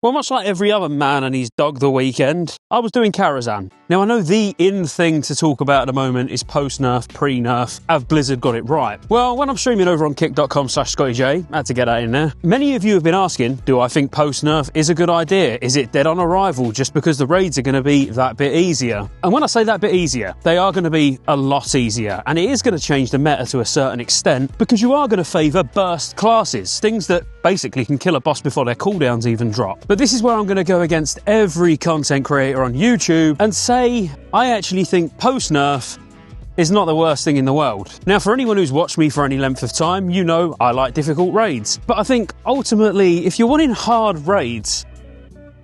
Well, much like every other man and his dog the weekend, I was doing Karazhan. Now, I know the in thing to talk about at the moment is post-nerf, pre-nerf. Have Blizzard got it right? Well, when I'm streaming over on kick.com/Scottejaye, I had to get that in there. Many of you have been asking, do I think post-nerf is a good idea? Is it dead on arrival just because the raids are going to be that bit easier? And when I say that bit easier, they are going to be a lot easier. And it is going to change the meta to a certain extent because you are going to favour burst classes, things that basically can kill a boss before their cooldowns even drop. But this is where I'm going to go against every content creator on YouTube and say I actually think post-nerf is not the worst thing in the world. Now, for anyone who's watched me for any length of time, you know I like difficult raids. But I think ultimately, if you're wanting hard raids,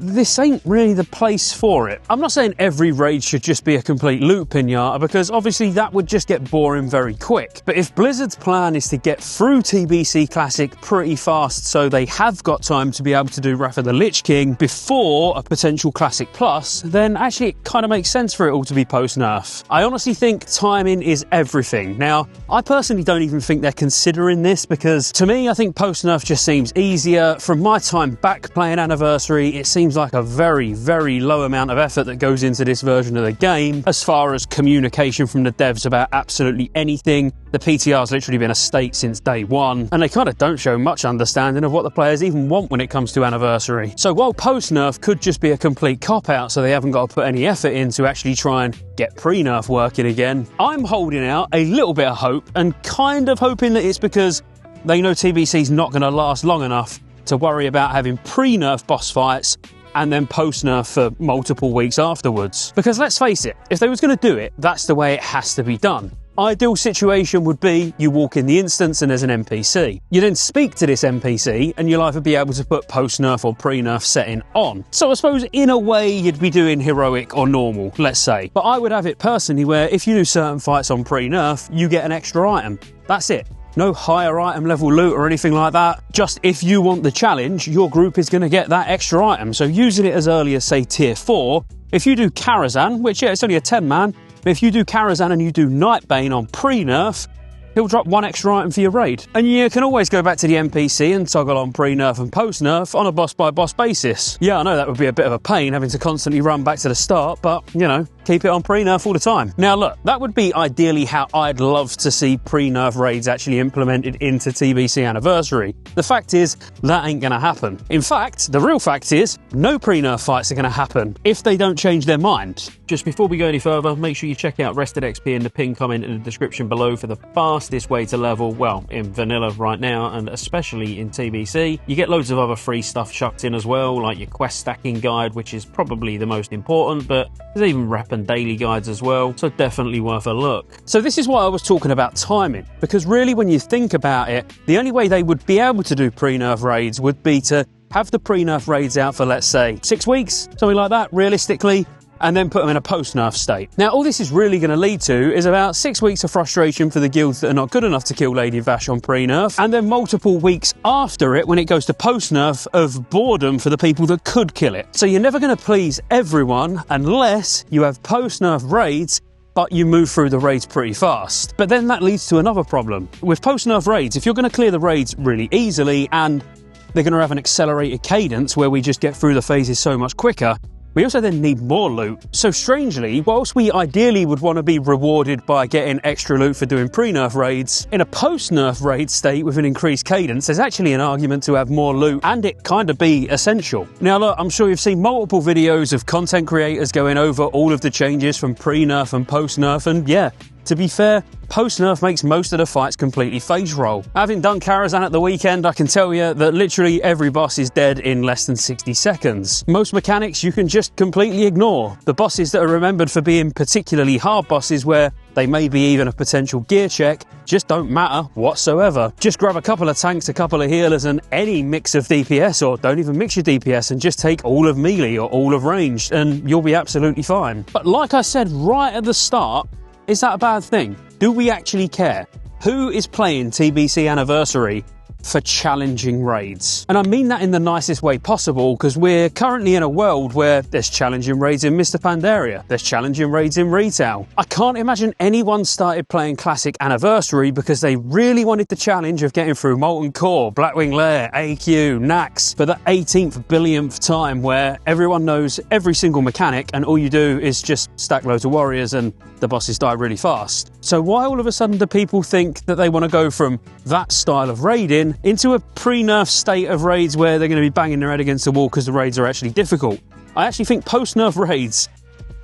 this ain't really the place for it. I'm not saying every raid should just be a complete loot pinata, because obviously that would just get boring very quick. But if Blizzard's plan is to get through TBC Classic pretty fast so they have got time to be able to do Wrath of the Lich King before a potential Classic Plus, then actually it kind of makes sense for it all to be post-nerf. I honestly think timing is everything. Now, I personally don't even think they're considering this, because to me, I think post-nerf just seems easier. From my time back playing Anniversary, it seems like a very, very low amount of effort that goes into this version of the game as far as communication from the devs about absolutely anything. The PTR's literally been a state since day one, and they kind of don't show much understanding of what the players even want when it comes to Anniversary. So while post-nerf could just be a complete cop-out so they haven't got to put any effort in to actually try and get pre-nerf working again, I'm holding out a little bit of hope and kind of hoping that it's because they know TBC's not going to last long enough to worry about having pre-nerf boss fights and then post-nerf for multiple weeks afterwards. Because let's face it, if they was going to do it, that's the way it has to be done. Ideal situation would be you walk in the instance and there's an NPC. You then speak to this NPC and you'll either be able to put post-nerf or pre-nerf setting on. So I suppose in a way you'd be doing heroic or normal, let's say. But I would have it personally where if you do certain fights on pre-nerf, you get an extra item. That's it. No higher item level loot or anything like that. Just if you want the challenge, your group is going to get that extra item. So using it as early as, say, tier 4, if you do Karazhan, which, yeah, it's only a 10-man, but if you do Karazhan and you do Nightbane on pre-nerf, he'll drop one extra item for your raid. And you can always go back to the NPC and toggle on pre-nerf and post-nerf on a boss-by-boss basis. Yeah, I know that would be a bit of a pain having to constantly run back to the start, but, you know, keep it on pre-nerf all the time. Now look, that would be ideally how I'd love to see pre-nerf raids actually implemented into TBC Anniversary. The fact is, that ain't gonna happen. In fact, the real fact is, no pre-nerf fights are gonna happen if they don't change their mind. Just before we go any further, make sure you check out Rested XP in the pinned comment in the description below for the fastest way to level, well, in vanilla right now, and especially in TBC. You get loads of other free stuff chucked in as well, like your quest stacking guide, which is probably the most important, but there's even rep and daily guides as well, so definitely worth a look. So this is why I was talking about timing, because really when you think about it, the only way they would be able to do pre-nerf raids would be to have the pre-nerf raids out for, let's say, 6 weeks, something like that, realistically, and then put them in a post-nerf state. Now, all this is really going to lead to is about 6 weeks of frustration for the guilds that are not good enough to kill Lady Vash on pre-nerf, and then multiple weeks after it, when it goes to post-nerf, of boredom for the people that could kill it. So you're never going to please everyone unless you have post-nerf raids, but you move through the raids pretty fast. But then that leads to another problem. With post-nerf raids, if you're going to clear the raids really easily, and they're going to have an accelerated cadence where we just get through the phases so much quicker, we also then need more loot. So strangely, whilst we ideally would want to be rewarded by getting extra loot for doing pre-nerf raids, in a post-nerf raid state with an increased cadence, there's actually an argument to have more loot and it kind of be essential. Now look, I'm sure you've seen multiple videos of content creators going over all of the changes from pre-nerf and post-nerf, and yeah, to be fair, post-nerf makes most of the fights completely phase roll. Having done Karazhan at the weekend, I can tell you that literally every boss is dead in less than 60 seconds. Most mechanics you can just completely ignore. The bosses that are remembered for being particularly hard bosses where they may be even a potential gear check just don't matter whatsoever. Just grab a couple of tanks, a couple of healers and any mix of DPS, or don't even mix your DPS and just take all of melee or all of ranged and you'll be absolutely fine. But like I said right at the start, is that a bad thing? Do we actually care? Who is playing TBC Anniversary for challenging raids. And I mean that in the nicest way possible, because we're currently in a world where there's challenging raids in Mr. Pandaria, there's challenging raids in retail. I can't imagine anyone started playing Classic Anniversary because they really wanted the challenge of getting through Molten Core, Blackwing Lair, AQ, Nax for the 18th billionth time, where everyone knows every single mechanic and all you do is just stack loads of warriors and the bosses die really fast. So why all of a sudden do people think that they want to go from that style of raiding into a pre-nerf state of raids where they're going to be banging their head against the wall because the raids are actually difficult? I actually think post-nerf raids,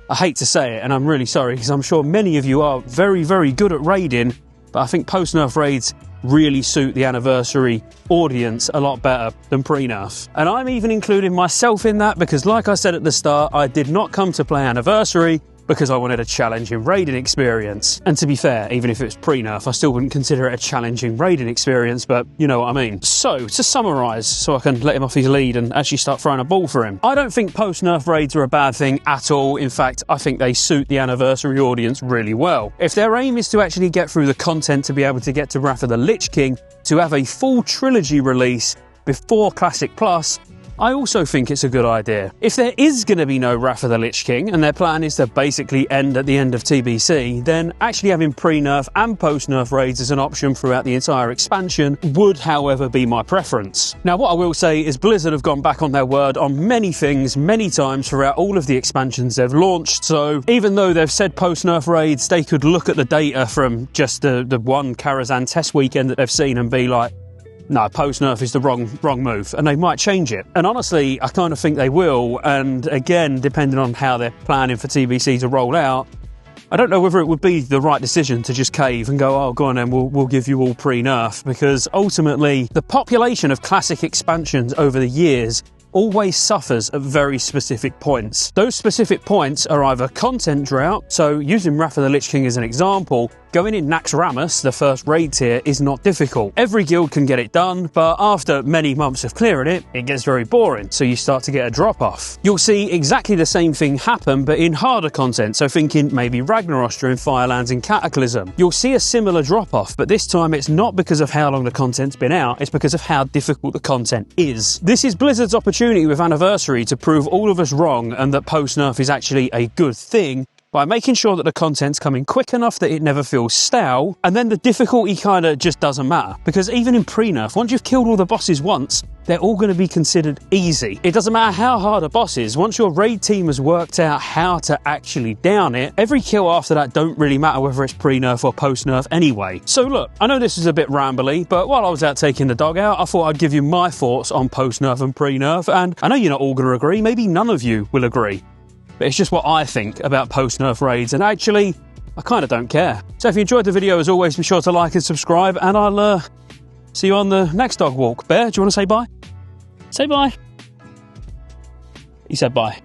I hate to say it and I'm really sorry because I'm sure many of you are very, very good at raiding, but I think post-nerf raids really suit the anniversary audience a lot better than pre-nerf. And I'm even including myself in that because, like I said at the start, I did not come to play anniversary because I wanted a challenging raiding experience. And to be fair, even if it was pre-nerf, I still wouldn't consider it a challenging raiding experience, but you know what I mean. So, to summarise, so I can let him off his lead and actually start throwing a ball for him, I don't think post-nerf raids are a bad thing at all. In fact, I think they suit the anniversary audience really well. If their aim is to actually get through the content to be able to get to Wrath of the Lich King, to have a full trilogy release before Classic Plus, I also think it's a good idea. If there is going to be no Wrath of the Lich King and their plan is to basically end at the end of TBC, then actually having pre-nerf and post-nerf raids as an option throughout the entire expansion would, however, be my preference. Now, what I will say is Blizzard have gone back on their word on many things, many times throughout all of the expansions they've launched, so even though they've said post-nerf raids, they could look at the data from just the one Karazhan test weekend that they've seen and be like, no, post-nerf is the wrong move, and they might change it. And honestly, I kind of think they will, and again, depending on how they're planning for TBC to roll out, I don't know whether it would be the right decision to just cave and go, oh, go on then, we'll give you all pre-nerf, because ultimately, the population of classic expansions over the years always suffers at very specific points. Those specific points are either content drought, so using Wrath of the Lich King as an example, going in Naxxramas, the first raid tier, is not difficult. Every guild can get it done, but after many months of clearing it, it gets very boring, so you start to get a drop-off. You'll see exactly the same thing happen, but in harder content, so thinking maybe Ragnaros during Firelands and Cataclysm. You'll see a similar drop-off, but this time it's not because of how long the content's been out, it's because of how difficult the content is. This is Blizzard's opportunity with Anniversary to prove all of us wrong and that post-nerf is actually a good thing, by making sure that the content's coming quick enough that it never feels stale, and then the difficulty kind of just doesn't matter. Because even in pre-nerf, once you've killed all the bosses once, they're all going to be considered easy. It doesn't matter how hard a boss is, once your raid team has worked out how to actually down it, every kill after that don't really matter whether it's pre-nerf or post-nerf anyway. So look, I know this is a bit rambly, but while I was out taking the dog out, I thought I'd give you my thoughts on post-nerf and pre-nerf, and I know you're not all going to agree, maybe none of you will agree. But it's just what I think about post-nerf raids, and actually, I kind of don't care. So if you enjoyed the video, as always, be sure to like and subscribe, and I'll see you on the next dog walk. Bear, do you want to say bye? Say bye. He said bye.